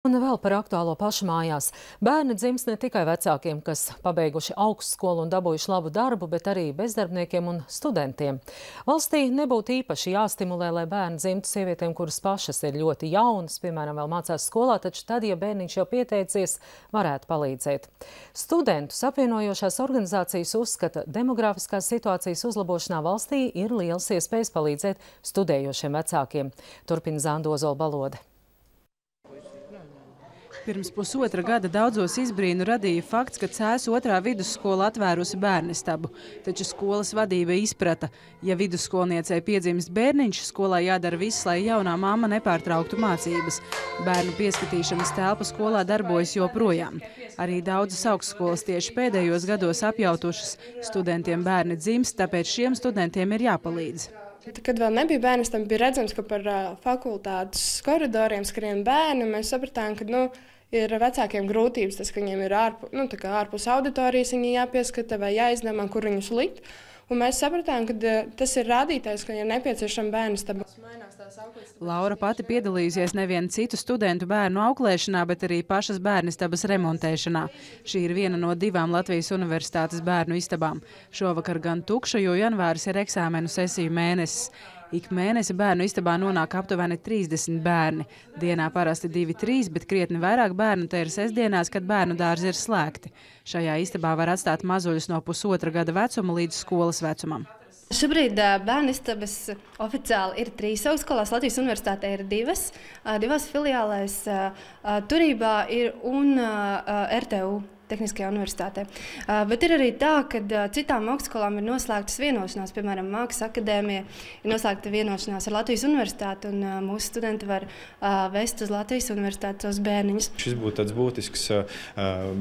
Un vēl par aktuālo pašmājās. Bērni dzimst ne tikai vecākiem, kas pabeiguši augstskolu un dabūjuši labu darbu, bet arī bezdarbniekiem un studentiem. Valstī nebūtu īpaši jāstimulē, lai bērni dzimtu sievietēm, kuras pašas ir ļoti jaunas, piemēram, vēl mācās skolā, taču tad, ja bērniņš jau pieteicies, varētu palīdzēt. Studentus apvienojošās organizācijas uzskata, demografiskās situācijas uzlabošanā valstī ir lielas iespējas palīdzēt studējošiem vecākiem. Turpina Zanda Ozola Balode. Pirms pusotra gada daudzos izbrīnu radīja fakts, ka Cēsu otrā vidusskola atvērusi bērnistabu. Taču skolas vadība izprata, ja vidusskolniecei piedzimst bērniņš, skolā jādara viss, lai jaunā mamma nepārtrauktu mācības. Bērnu pieskatīšanas telpa skolā darbojas joprojām. Arī daudzas augstskolas tieši pēdējos gados apjautušas. Studentiem bērni dzimst, tāpēc šiem studentiem ir jāpalīdz. Kad vēl nebija bērnistam, bija redzams, ka par fakultātes koridoriem skrien bērni. Mēs sapratām, ka ir vecākiem grūtības, tas, ka viņiem ir ārpus auditorijas, viņi jāpieskata vai jāizdomā, kur viņus likt. Un mēs sapratām, ka tas ir rādītājs, ka ir nepieciešama bērnistaba. Laura pati piedalījusies nevien citu studentu bērnu auklēšanā, bet arī pašas bērnistabas remontēšanā. Šī ir viena no 2 Latvijas Universitātes bērnu istabām. Šovakar gan tukša, jo janvāris ir eksāmenu sesiju mēnesis. Ik mēnesi bērnu istabā nonāk aptuveni 30 bērni. Dienā parasti 2–3, bet krietni vairāk bērnu te ir sestdienās, kad bērnu dārzi ir slēgti. Šajā istabā var atstāt mazuļus no pusotra gada vecuma līdz skolas vecumam. Šobrīd bērnu istabas oficiāli ir 3 augstskolās. Latvijas Universitātē ir 2 filiālēs, Turībā ir un RTU. Tehniskajā universitātē. Bet ir arī tā, ka citām augstskolām ir noslēgtas vienošanās, piemēram, Mākslas akadēmija ir noslēgta vienošanās ar Latvijas Universitāti, un mūsu studenti var vest uz Latvijas Universitāti savus bērniņus. Šis būtu tāds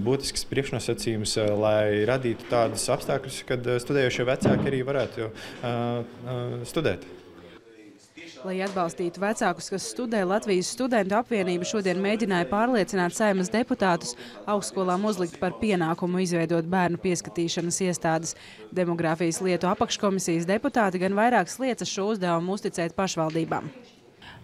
būtisks priekšnosacījums, lai radītu tādus apstākļus, kad studējošie vecāki arī varētu studēt. Lai atbalstītu vecākus, kas studē, Latvijas studentu apvienība šodien mēģināja pārliecināt Saeimas deputātus augstskolām uzlikt par pienākumu izveidot bērnu pieskatīšanas iestādes. Demogrāfijas lietu apakškomisijas deputāti gan vairākas lietas šo uzdevumu uzticēt pašvaldībām.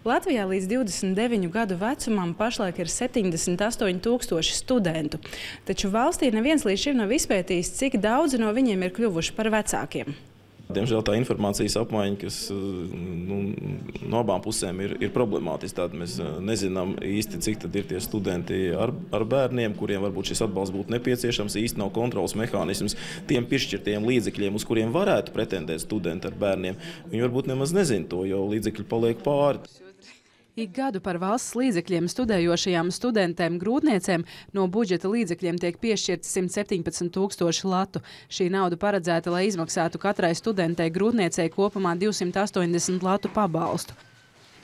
Latvijā līdz 29 gadu vecumam pašlaik ir 78 000 studentu. Taču valstī neviens līdz šim nav izpētījis, cik daudzi no viņiem ir kļuvuši par vecākiem. Diemžēl tā informācijas apmaiņa, kas no abām pusēm ir problemātiska. Tātad mēs nezinām īsti, cik tad ir tie studenti ar bērniem, kuriem varbūt šis atbalsts būtu nepieciešams. Īsti nav kontrolas mehānisms tiem piešķirtajiem līdzekļiem, uz kuriem varētu pretendēt studenti ar bērniem. Viņi varbūt nemaz nezina to, jo līdzekļi paliek pāri. Ik gadu par valsts līdzekļiem studējošajām studentēm grūtniecēm no budžeta līdzekļiem tiek piešķirti 117 000 latu. Šī nauda paredzēta, lai izmaksātu katrai studentei grūtniecei kopumā 280 latu pabalstu.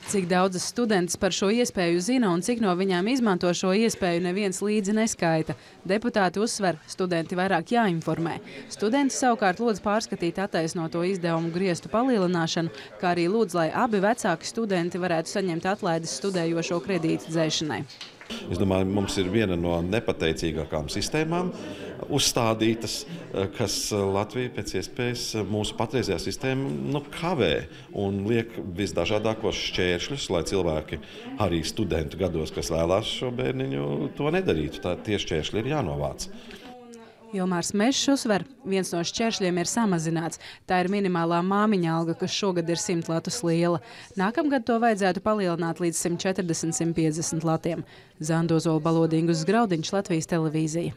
Cik daudzas studentes par šo iespēju zina un cik no viņām izmanto šo iespēju, neviens līdzi neskaita. Deputāti uzsver, studenti vairāk jāinformē. Studenti savukārt lūdz pārskatīt attaisnoto izdevumu griestu palielināšanu, kā arī lūdz, lai abi vecāki studenti varētu saņemt atlaides studējošo kredītu dzēšanai. Es domāju, mums ir viena no nepateicīgākām sistēmām uzstādītas, kas Latviju pēc iespējas mūsu patreizējā sistēma kavē un liek visdažādākos šķēršļus, lai cilvēki arī studentu gados, kas vēlās šo bērniņu, to nedarītu. Tie šķēršļi ir jānovāc. Ilmārs Mešs uzsver, viens no šķēršļiem ir samazināts. Tā ir minimālā māmiņa alga, kas šogad ir 100 latus liela. Nākamgad to vajadzētu palielināt līdz 140–150 latiem. Zanda Ozola Balode, Ingus Graudiņš, Latvijas televīzija.